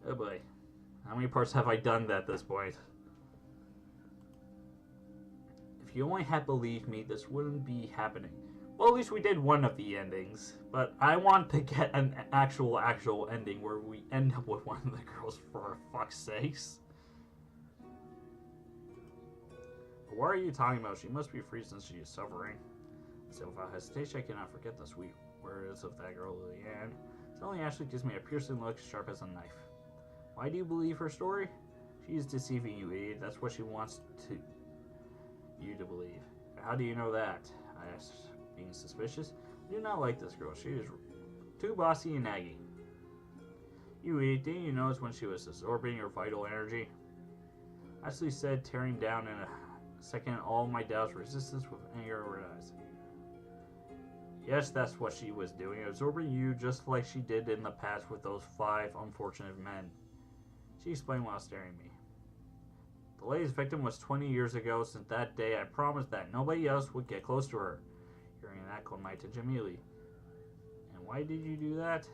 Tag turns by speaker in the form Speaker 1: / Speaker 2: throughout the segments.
Speaker 1: Oh boy. How many parts have I done at this point? If you only had believed me, this wouldn't be happening. Well, at least we did one of the endings. But I want to get an actual ending where we end up with one of the girls, for fuck's sakes. But what are you talking about? She must be free since she is suffering. So without hesitation, I cannot forget the sweet words of that girl, Liliane. Suddenly, Ashley gives me a piercing look, sharp as a knife. Why do you believe her story? She is deceiving you, idiot. That's what she wants you to believe. How do you know that? I asked, being suspicious. I do not like this girl. She is too bossy and naggy. You idiot, didn't you notice when she was absorbing her vital energy? Ashley said, tearing down in a second all my doubts, resistance with anger in her eyes. Yes, that's what she was doing, absorbing you just like she did in the past with those 5 unfortunate men. She explained while staring at me. The latest victim was 20 years ago. Since that day, I promised that nobody else would get close to her. Hearing that caught my attention immediately. And why did you do that?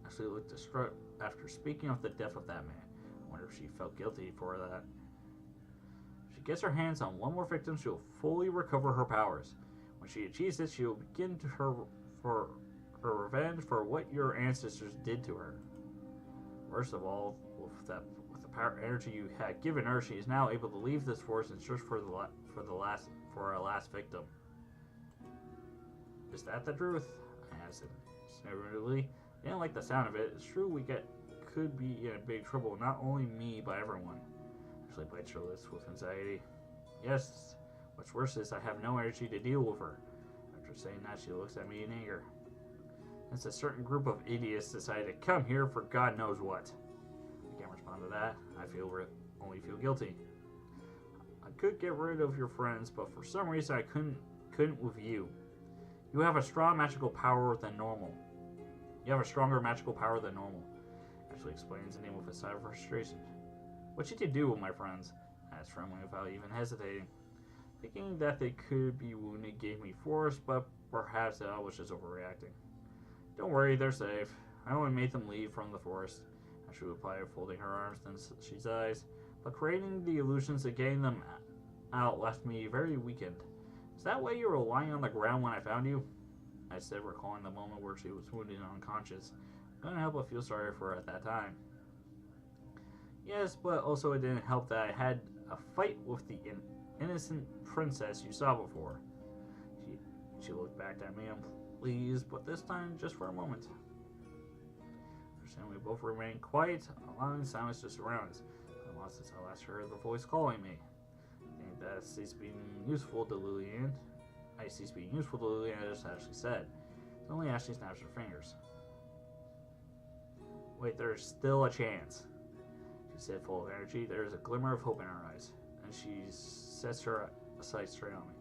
Speaker 1: Ashley looked distraught after speaking of the death of that man. I wonder if she felt guilty for that. If she gets her hands on one more victim, she will fully recover her powers. When she achieves this, she will begin for her revenge for what your ancestors did to her. First of all, with the power energy you had given her, she is now able to leave this forest and search for our last victim. Is that the truth? I asked him. Smoothly. I didn't like the sound of it. It's true could be in big trouble, not only me, but everyone. Ashley bites her lips with anxiety. Yes, what's worse is I have no energy to deal with her. After saying that, she looks at me in anger. Since a certain group of idiots decided to come here for God knows what. I can't respond to that. I only feel guilty. I could get rid of your friends, but for some reason I couldn't with you. You have a strong magical power than normal. You have a stronger magical power than normal. Ashley explains the name with a sigh of frustration. What should you do with my friends? I asked firmly without even hesitating. Thinking that they could be wounded gave me force, but perhaps I was just overreacting. Don't worry, they're safe. I only made them leave from the forest. Ashley replied, folding her arms, then she sighs. But creating the illusions of getting them out left me very weakened. Is that why you were lying on the ground when I found you? I said, recalling the moment where she was wounded and unconscious. I couldn't help but feel sorry for her at that time. Yes, but also it didn't help that I had a fight with the innocent princess you saw before. She looked back at me unpleased, but this time just for a moment. We both remained quiet, allowing silence to surround us. I lost since I last heard the voice calling me. I think that ceased being useful to Liliane. I ceased being useful to Liliane, as Ashley said. Suddenly Ashley snaps her fingers. Wait, there's still a chance, she said, full of energy. There is a glimmer of hope in her eyes, and she sets her sights straight on me.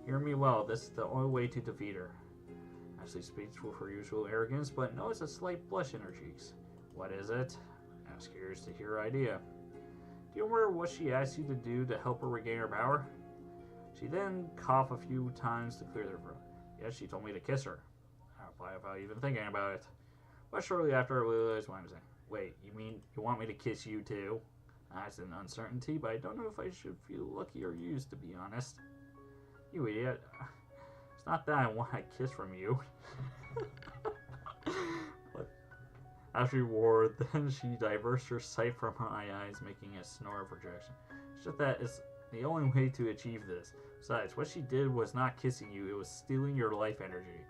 Speaker 1: Hear me well, this is the only way to defeat her. Ashley speaks with her usual arrogance, but notice a slight blush in her cheeks. What is it? I'm curious to hear her idea. Do you remember what she asked you to do to help her regain her power? She then coughed a few times to clear her throat. Yes, she told me to kiss her. I replied without even thinking about it. But shortly after, I realized what I was saying. Wait, you mean you want me to kiss you too? That's an uncertainty, but I don't know if I should feel lucky or used, to be honest. You idiot. It's not that I want a kiss from you. But after you wore, then she diverts her sight from my eyes, making a snore of rejection. It's just that it's the only way to achieve this. Besides, what she did was not kissing you, it was stealing your life energy.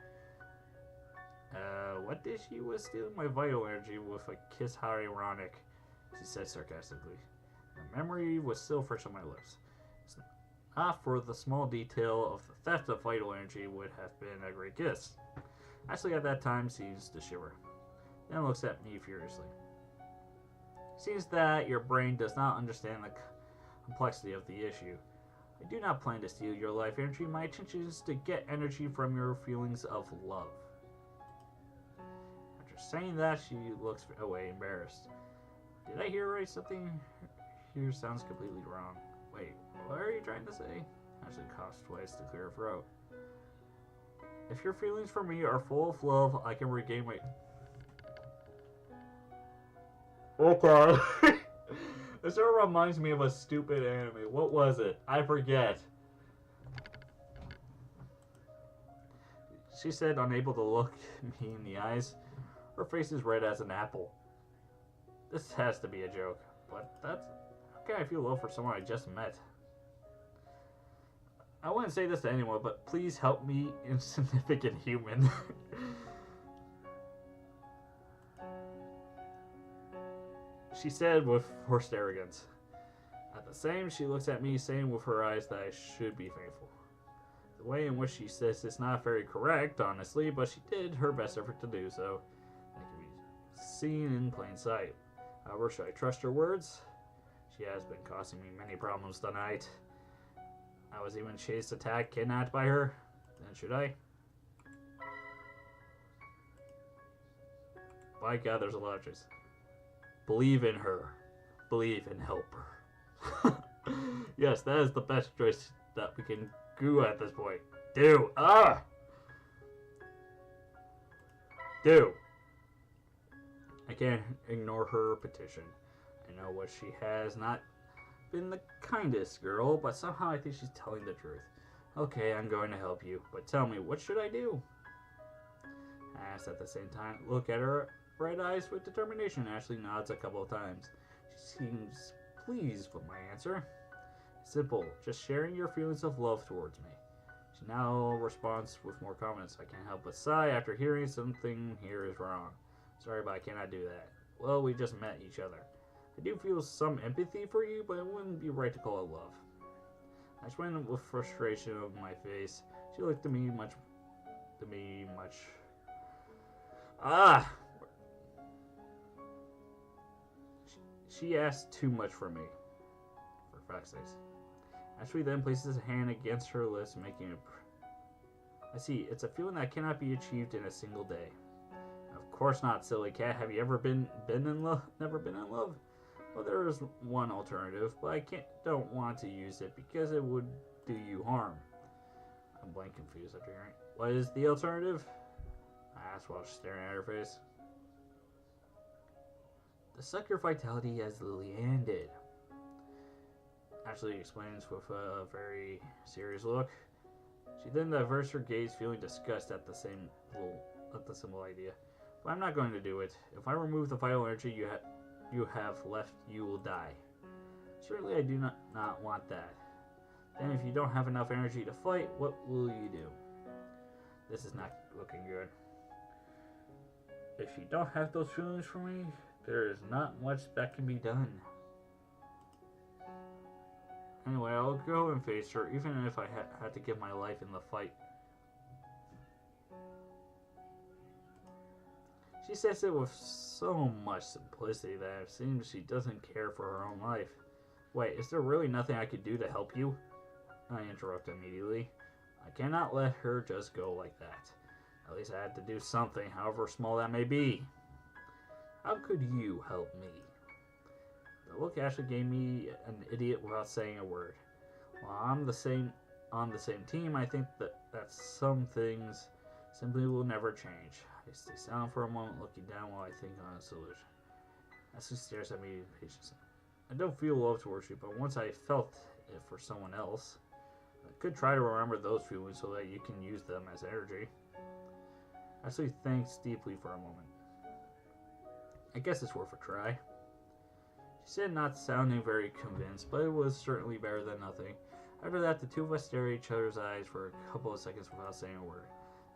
Speaker 1: What did she was stealing my vital energy with a kiss? How ironic, she said sarcastically. The memory was still fresh on my lips. It's not for the small detail of the theft of vital energy would have been a great kiss. Ashley at that time seems to shiver, then looks at me furiously. Seems that your brain does not understand the complexity of the issue. I do not plan to steal your life energy. My intention is to get energy from your feelings of love. After saying that, she looks away embarrassed. Did I hear right? Something here sounds completely wrong. Wait, what are you trying to say? Ashley coughs twice to clear her throat. If your feelings for me are full of love, I can regain my... Okay. This sort of reminds me of a stupid anime. What was it? I forget. She said, unable to look me in the eyes. Her face is red as an apple. This has to be a joke, but that's... How can I feel love for someone I just met? I wouldn't say this to anyone, but please help me, insignificant human. She said with forced arrogance. At the same, she looks at me, saying with her eyes that I should be faithful. The way in which she says it's not very correct, honestly, but she did her best effort to do so. That can be seen in plain sight. However, should I trust her words? She has been causing me many problems tonight. I was even chased, attacked, kidnapped by her. Then should I? By God, there's a lot of choice. Believe in her. Believe and help her. Yes, that is the best choice that we can do at this point. Do. Do. I can't ignore her petition. I know what she has not been the kindest girl, but somehow I think she's telling the truth. Okay, I'm going to help you, but tell me, what should I do? I asked at the same time. Look at her bright eyes with determination. Ashley nods a couple of times. She seems pleased with my answer. Simple, just sharing your feelings of love towards me. She now responds with more confidence. I can't help but sigh after hearing something here is wrong. Sorry, but I cannot do that. Well, we just met each other. I do feel some empathy for you, but it wouldn't be right to call it love. I explained with frustration on my face. She looked at me much. She asked too much from me. For fuck's sake. Ashley then places a hand against her lips, making it. I see. It's a feeling that cannot be achieved in a single day. Of course not, silly cat. Have you ever been in love? Never been in love? Well, there is one alternative, but I don't want to use it because it would do you harm. I'm blank confused after hearing. What is the alternative? I asked while staring at her face. To suck your vitality as Lillian did. Ashley explains with a very serious look. She then diverts her gaze, feeling disgust at the simple idea. But I'm not going to do it. If I remove the vital energy you have left, you will die. Certainly I do not want that. Then if you don't have enough energy to fight, what will you do? This is not looking good. If you don't have those feelings for me, there is not much that can be done. Anyway, I'll go and face her, even if I had to give my life in the fight. She says it with so much simplicity that it seems she doesn't care for her own life. Wait, is there really nothing I could do to help you? I interrupt immediately. I cannot let her just go like that. At least I had to do something, however small that may be. How could you help me? The look Ashley gave me an idiot without saying a word. While I'm on the same team, I think that some things simply will never change. I stay silent for a moment, looking down while I think on a solution. Ashley stares at me impatiently. I don't feel love towards you, but once I felt it for someone else, I could try to remember those feelings so that you can use them as energy. Ashley thinks deeply for a moment. I guess it's worth a try. She said, not sounding very convinced, but it was certainly better than nothing. After that, the two of us stared at each other's eyes for a couple of seconds without saying a word.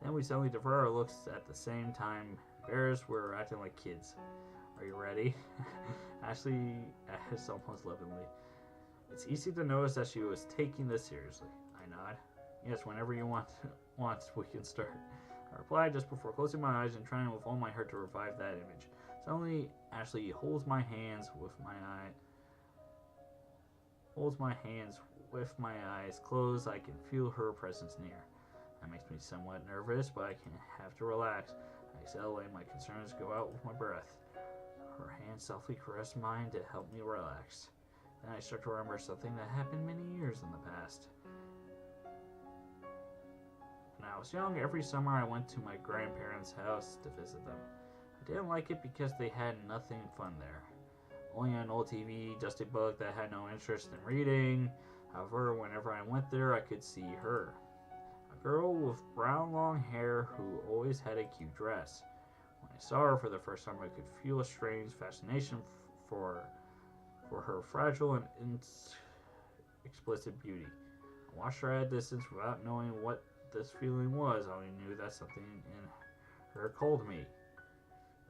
Speaker 1: Then we suddenly divert our looks at the same time. Embarrassed, we're acting like kids. Are you ready? Ashley asked almost lovingly. It's easy to notice that she was taking this seriously. I nod. Yes, whenever you want, we can start. I replied just before closing my eyes and trying with all my heart to revive that image. Suddenly, Ashley holds my hands with my eyes closed. I can feel her presence near. That makes me somewhat nervous, but I can have to relax. I exhale and my concerns go out with my breath. Her hand softly caressed mine to help me relax. Then I start to remember something that happened many years in the past. When I was young, every summer I went to my grandparents' house to visit them. I didn't like it because they had nothing fun there. only an old TV, dusty book that had no interest in reading. However, whenever I went there, I could see her. A girl with brown long hair who always had a cute dress. When I saw her for the first time, I could feel a strange fascination for her fragile and explicit beauty. I watched her at a distance without knowing what this feeling was. I only knew that something in her called me.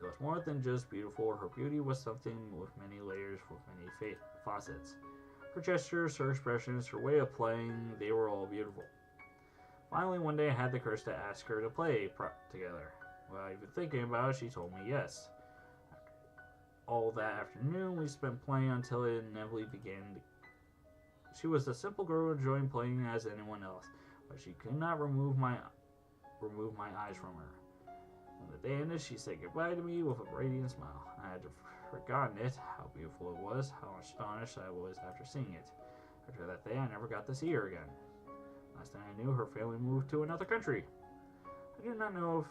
Speaker 1: It was more than just beautiful. Her beauty was something with many layers, with many facets. Her gestures, her expressions, her way of playing, they were all beautiful. Finally, one day I had the courage to ask her to play together. Without even thinking about it, she told me yes. All that afternoon, we spent playing until it inevitably began. She was a simple girl enjoying playing as anyone else, but she could not remove my eyes from her. When the day ended, she said goodbye to me with a radiant smile. I had forgotten it, how beautiful it was, how astonished I was after seeing it. After that day, I never got to see her again. Last thing I knew, her family moved to another country. I do not know if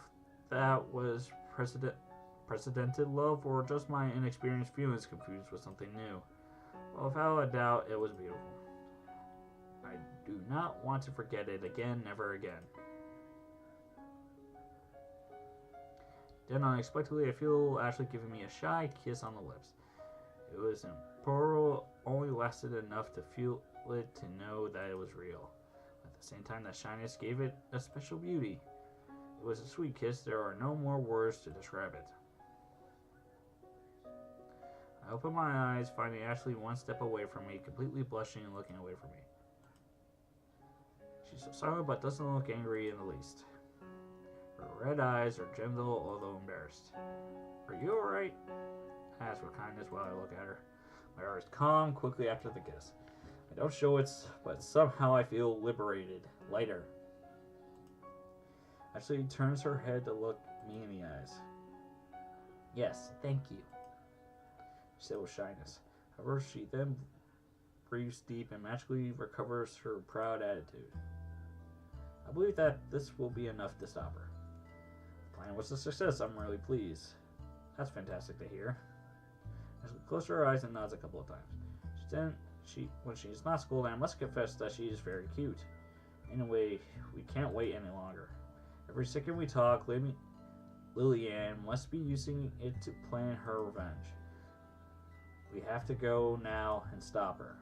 Speaker 1: that was precedented love or just my inexperienced feelings confused with something new. Well, without a doubt, it was beautiful. I do not want to forget it again, never again. Then unexpectedly, I feel Ashley giving me a shy kiss on the lips. It was impersonal, only lasted enough to feel it, to know that it was real. At the same time, that shyness gave it a special beauty. It was a sweet kiss. There are no more words to describe it. I opened my eyes, finding Ashley one step away from me, completely blushing and looking away from me. She's so silent but doesn't look angry in the least. Her red eyes are gentle, although embarrassed. Are you alright? I ask with kindness while I look at her. My heart is calm quickly after the kiss. I don't show it, but somehow I feel liberated, lighter. Ashley turns her head to look me in the eyes. Yes, thank you, she said with shyness. However, she then breathes deep and magically recovers her proud attitude. I believe that this will be enough to stop her. The plan was a success. I'm really pleased. That's fantastic to hear. Ashley closes her eyes and nods a couple of times. When she's not scolded, I must confess that she is very cute. Anyway, we can't wait any longer. Every second we talk, Lillian must be using it to plan her revenge. We have to go now and stop her.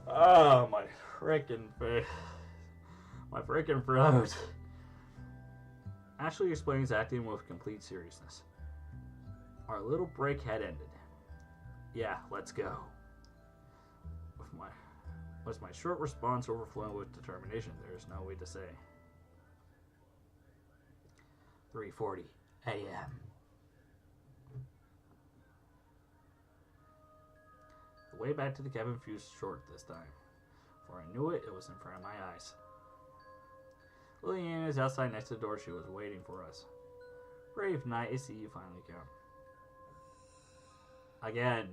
Speaker 1: Oh, my frickin' face. My frickin' throat. Ashley explains, acting with complete seriousness. Our little break had ended. Yeah, let's go. Was my short response overflowing with determination? There is no way to say. 3:40 a.m. The way back to the cabin feels short this time. Before I knew it, it was in front of my eyes. Lillian is outside next to the door. She was waiting for us. Brave night, I see you finally come. Again.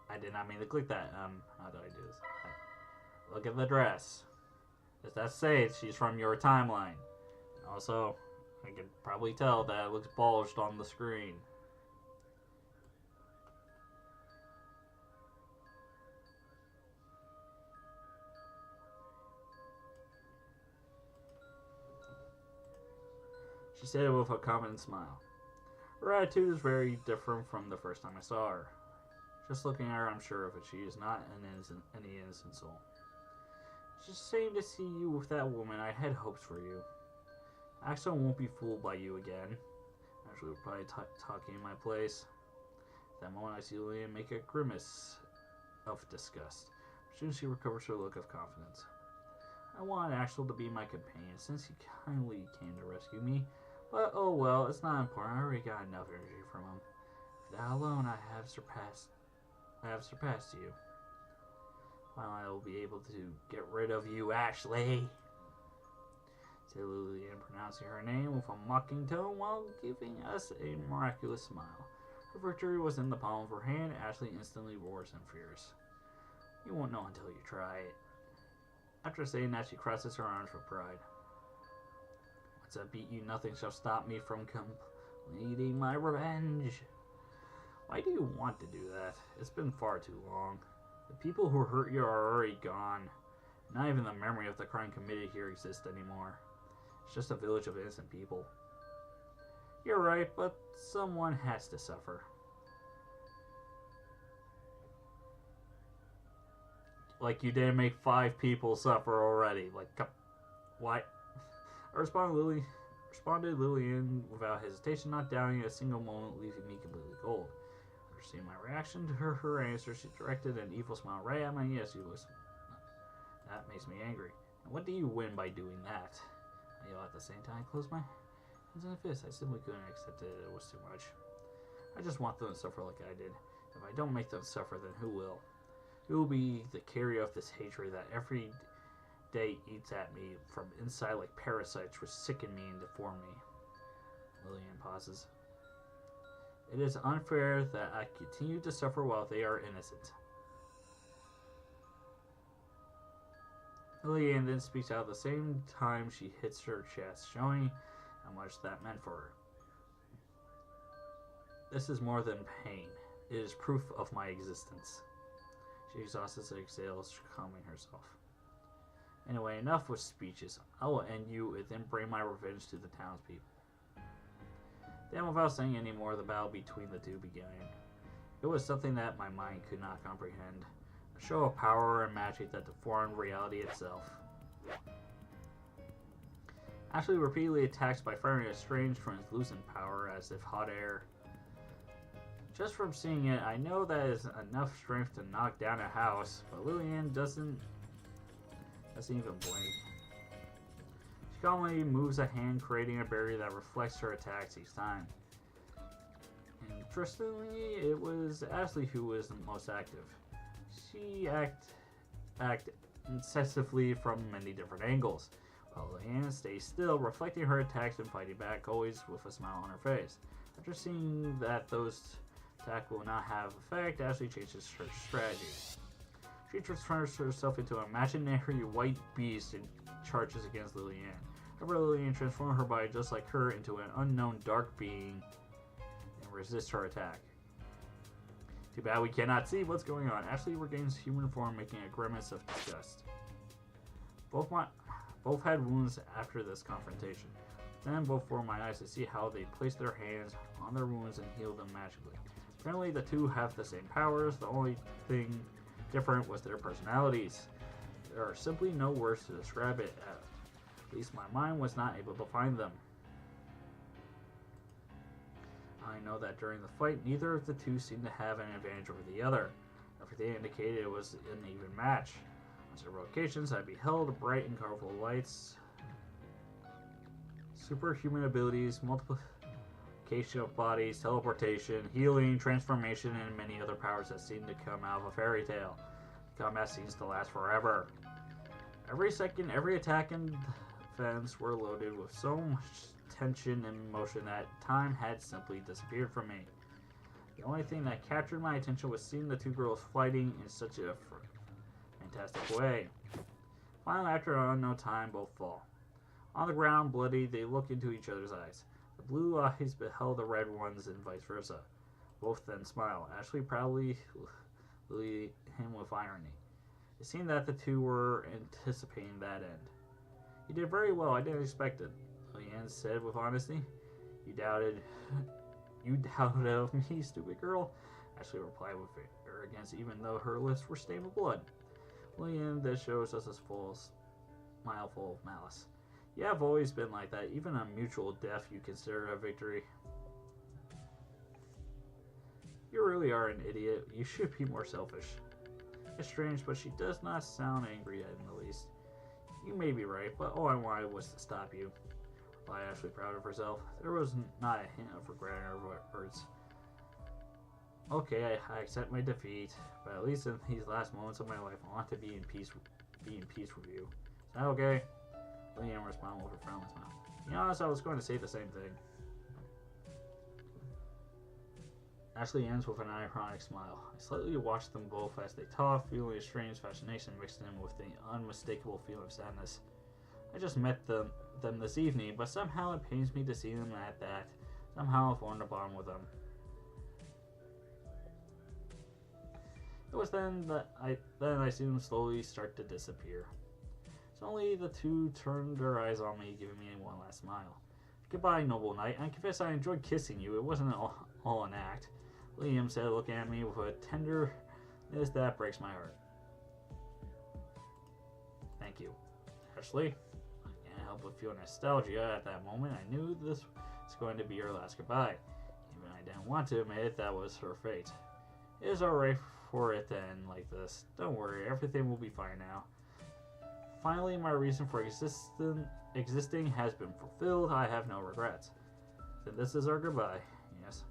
Speaker 1: I did not mean to click that. How do I do this? Look at the dress. Does that say she's from your timeline? Also, I can probably tell that it looks bulged on the screen. She said it with a confident smile. Her attitude is very different from the first time I saw her. Just looking at her, I'm sure of it. She is not any innocent soul. It's just a shame to see you with that woman. I had hopes for you. Axel won't be fooled by you again. Actually, we're probably talking in my place. At that moment, I see Lillian make a grimace of disgust. As soon as she recovers her look of confidence. I want Axel to be my companion since he kindly came to rescue me. But oh well, it's not important. I already got enough energy from him. For that alone, I have surpassed you. Finally, I will be able to get rid of you, Ashley. Said Lillian, pronouncing her name with a mocking tone while giving us a miraculous smile. Her victory was in the palm of her hand. Ashley instantly roars in fears. You won't know until you try it. After saying that, she crosses her arms with pride. Once I beat you, nothing shall stop me from Needing my revenge. Why do you want to do that? It's been far too long. The people who hurt you are already gone. Not even the memory of the crime committed here exists anymore. It's just a village of innocent people. You're right, but someone has to suffer. Like you didn't make 5 people suffer already. Like, why? Responded Lillian without hesitation, not doubting a single moment, leaving me completely cold. Seeing my reaction to her answer, she directed an evil smile right at my yes, you listen. That makes me angry. And what do you win by doing that? I yell at the same time. I close my hands in a fist. I simply couldn't accept it. It was too much. I just want them to suffer like I did. If I don't make them suffer, then who will? Who will be the carrier of this hatred that every day eats at me from inside like parasites which sicken me and deform me? Lillian pauses. It is unfair that I continue to suffer while they are innocent. Lillian then speaks out at the same time she hits her chest, showing how much that meant for her. This is more than pain. It is proof of my existence. She exhausts and exhales, calming herself. Anyway, enough with speeches. I will end you and then bring my revenge to the townspeople. Then, without saying any more, the battle between the two began. It was something that my mind could not comprehend. A show of power and magic that deformed reality itself. Ashley repeatedly attacks by firing a strange translucent power as if hot air. Just from seeing it, I know that is enough strength to knock down a house, but Lillian doesn't even blink. She calmly moves a hand, creating a barrier that reflects her attacks each time. Interestingly, it was Ashley who was the most active. She acted incessively from many different angles, while Lillian stays still, reflecting her attacks and fighting back, always with a smile on her face. After seeing that those attacks will not have effect, Ashley changes her strategy. She transforms herself into an imaginary white beast and charges against Lillian. However, Lillian transforms her body just like her into an unknown dark being and resists her attack. Too bad we cannot see what's going on. Ashley regains human form, making a grimace of disgust. Both had wounds after this confrontation. Then both formed my eyes to see how they placed their hands on their wounds and healed them magically. Apparently the two have the same powers. The only thing different was their personalities. There are simply no words to describe it. At least my mind was not able to find them. I know that during the fight, neither of the two seemed to have an advantage over the other. Everything indicated it was an even match. On several occasions, I beheld bright and colorful lights, superhuman abilities, multiplication of bodies, teleportation, healing, transformation, and many other powers that seemed to come out of a fairy tale. The combat seems to last forever. Every second, every attack and defense were loaded with so much tension and emotion that time had simply disappeared from me. The only thing that captured my attention was seeing the two girls fighting in such a fantastic way. Finally, after an unknown time, both fall. On the ground, bloody, they look into each other's eyes. The blue eyes beheld the red ones and vice versa. Both then smile. Ashley proudly looked him with irony. It seemed that the two were anticipating that end. You did very well. I didn't expect it, Lillian said with honesty. You doubted of me, stupid girl? Ashley replied with arrogance, even though her lips were stained with blood. Lillian then shows us a smile full of malice. You have always been like that. Even a mutual death you consider a victory. You really are an idiot. You should be more selfish. It's strange, but she does not sound angry in the least. You may be right, but all I wanted was to stop you, replied Ashley, proud of herself. There was not a hint of regret in her words. Okay, I accept my defeat, but at least in these last moments of my life, I want to be in peace with you. Is that okay? Lillian responded with a friendly smile. To be honest, I was going to say the same thing. Ashley ends with an ironic smile. I slightly watched them both as they talked, feeling a strange fascination mixed in with the unmistakable feeling of sadness. I just met them this evening, but somehow it pains me to see them at that. Somehow I formed a bond with them. It was then that I seen them slowly start to disappear. Suddenly the two turned their eyes on me, giving me one last smile. Goodbye, noble knight. I confess I enjoyed kissing you. It wasn't all an act. Liam said, looking at me with a tenderness that breaks my heart. Thank you, Ashley. I can't help but feel nostalgia at that moment. I knew this was going to be her last goodbye. Even I didn't want to admit it, that was her fate. It is alright for it to end like this. Don't worry, everything will be fine now. Finally, my reason for existing has been fulfilled. I have no regrets. Then this is our goodbye. Yes.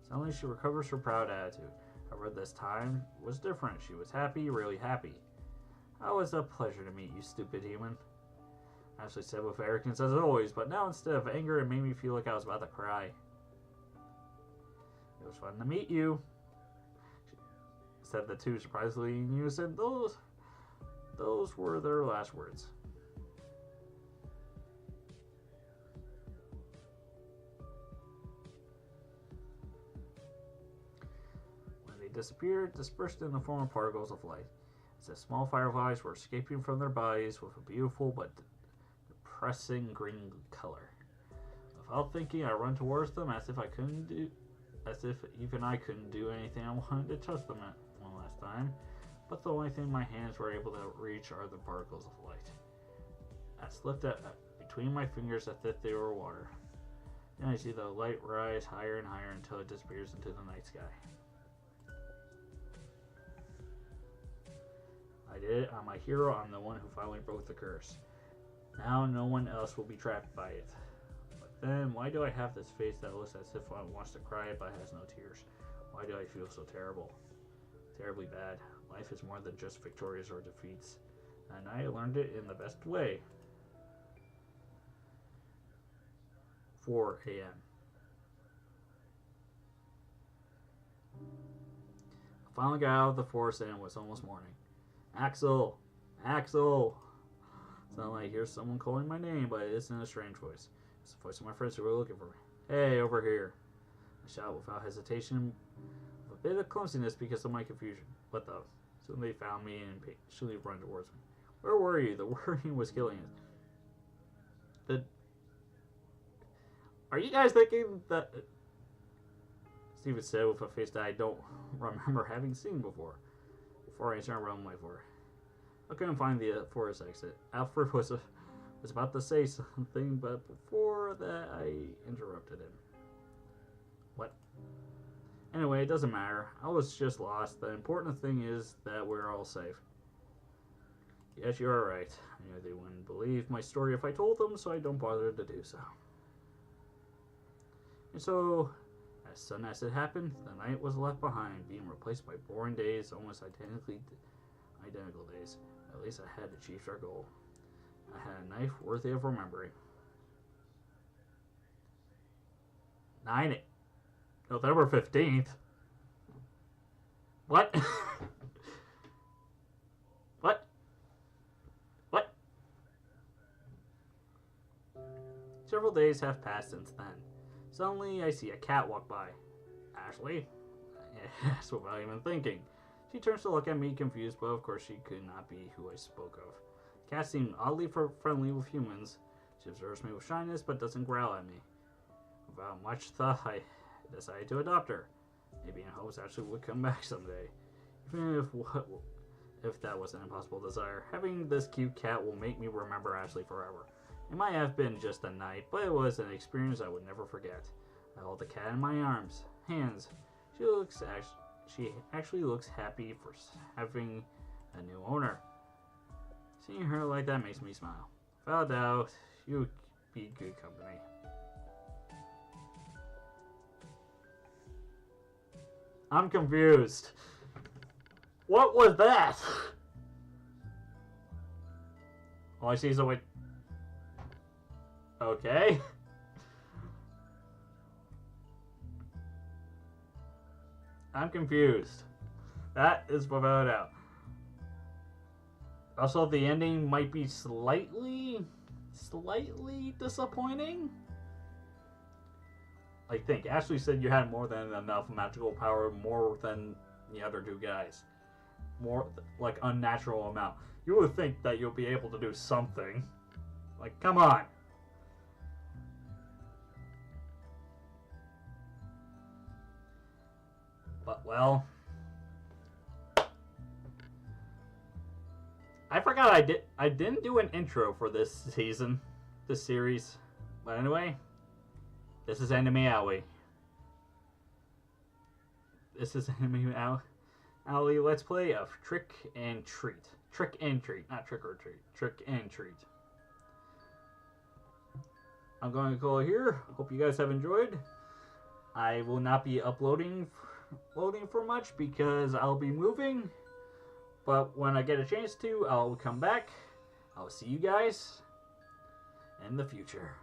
Speaker 1: Suddenly she recovers her proud attitude. However, this time was different. She was happy, really happy. It was a pleasure to meet you, stupid human. Ashley said with arrogance as always, but now instead of anger, it made me feel like I was about to cry. It was fun to meet you, said the two surprisingly in unison. Those were their last words. When they disappeared, dispersed in the form of particles of light, as if small fireflies were escaping from their bodies with a beautiful but depressing green color. Without thinking, I run towards them as if even I couldn't do anything. I wanted to touch them one last time, but the only thing my hands were able to reach are the particles of light. I slipped between my fingers as if they were water. Then I see the light rise higher and higher until it disappears into the night sky. I did it. I'm a hero. I'm the one who finally broke the curse. Now no one else will be trapped by it. But then, why do I have this face that looks as if one wants to cry but has no tears? Why do I feel so terrible? Terribly bad. Life is more than just victories or defeats. And I learned it in the best way. 4 a.m. I finally got out of the forest and it was almost morning. Axel! Axel! Suddenly I hear someone calling my name, but it isn't a strange voice. It's the voice of my friends who were looking for me. Hey, over here! I shout without hesitation, with a bit of clumsiness because of my confusion. What the? Soon they found me and impatiently run towards me. Where were you? The worrying was killing us. Are you guys thinking that... Steven said with a face that I don't remember having seen before. Before I turned around my floor. I couldn't find the forest exit. Alfred was about to say something, but before that I interrupted him. What? Anyway, it doesn't matter. I was just lost. The important thing is that we're all safe. Yes, you're right. I knew they wouldn't believe my story if I told them, so I don't bother to do so. And so, as soon as it happened, the night was left behind, being replaced by boring days, almost identical days. At least I had achieved our goal. I had a knife worthy of remembering. November 15th? What? What? What? Several days have passed since then. Suddenly, I see a cat walk by. Ashley? Yes, without even thinking. She turns to look at me confused, but of course she could not be who I spoke of. The cat seemed oddly friendly with humans. She observes me with shyness, but doesn't growl at me. Without much thought, I decided to adopt her. Maybe in hopes Ashley would come back someday. Even if that was an impossible desire. Having this cute cat will make me remember Ashley forever. It might have been just a night, but it was an experience I would never forget. I hold the cat in my hands. She actually looks happy for having a new owner. Seeing her like that makes me smile. Without doubt, you would be good company. I'm confused. What was that? All I see is a white... Okay. I'm confused. That is without a doubt. Also, the ending might be slightly disappointing. Like, think. Ashley said you had more than enough magical power, more than the other two guys. More, like, unnatural amount. You would think that you'll be able to do something. Like, come on. But, well... I forgot I didn't do an intro for this season, this series. But anyway, this is Anime Alley. This is Anime Alley Let's Play of Trick and Treat. Trick and Treat, not Trick or Treat. Trick and Treat. I'm going to call it here. Hope you guys have enjoyed. I will not be uploading for much because I'll be moving. But when I get a chance to, I'll come back. I'll see you guys in the future.